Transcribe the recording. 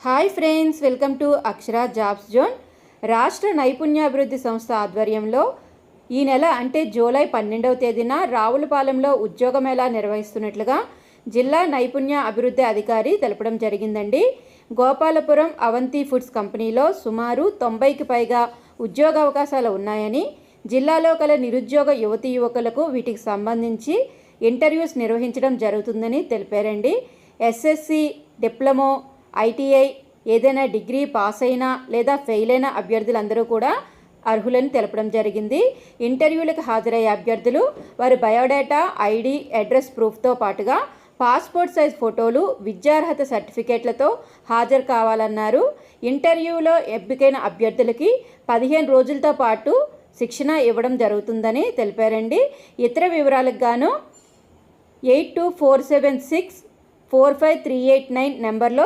Hi friends, welcome to Akshara jobs zone. రాష్ట్ర నైపుణ్యాభివృద్ధి సంస్థ ఆధ్వర్యంలో ఈ నెల అంటే జూలై 12వ తేదీన రావులపాలెంలో ఉద్యోగ మేళా నిర్వహిస్తున్నట్లుగా జిల్లా నైపుణ్య అభివృద్ధి అధికారి తెలపడం జరిగిందండి. గోపాలపురం అవంతి ఫుడ్స్ కంపెనీలో సుమారు 90కి పైగా ఉద్యోగ అవకాశాలు ఉన్నాయని, జిల్లాలో గల నిరుద్యోగ యువతీ యువకులకు వీటికి సంబంధించి ఇంటర్వ్యూస్ నిర్వహించడం జరుగుతుందని తెలిపారండి. ఎస్ఎస్సి, డిప్లొమో, ఐటీఐ, ఏదైనా డిగ్రీ పాస్ అయినా లేదా ఫెయిల్ అయిన అభ్యర్థులందరూ కూడా అర్హులని తెలపడం జరిగింది. ఇంటర్వ్యూలకు హాజరయ్యే అభ్యర్థులు వారి బయోడేటా, ఐడి, అడ్రస్ ప్రూఫ్తో పాటుగా పాస్పోర్ట్ సైజ్ ఫోటోలు, విద్యార్హత సర్టిఫికేట్లతో హాజరు కావాలన్నారు. ఇంటర్వ్యూలో ఎంపికైన అభ్యర్థులకి 15 రోజులతో పాటు శిక్షణ ఇవ్వడం జరుగుతుందని తెలిపారండి. ఇతర వివరాలకు గాను 8247645389 నెంబర్లో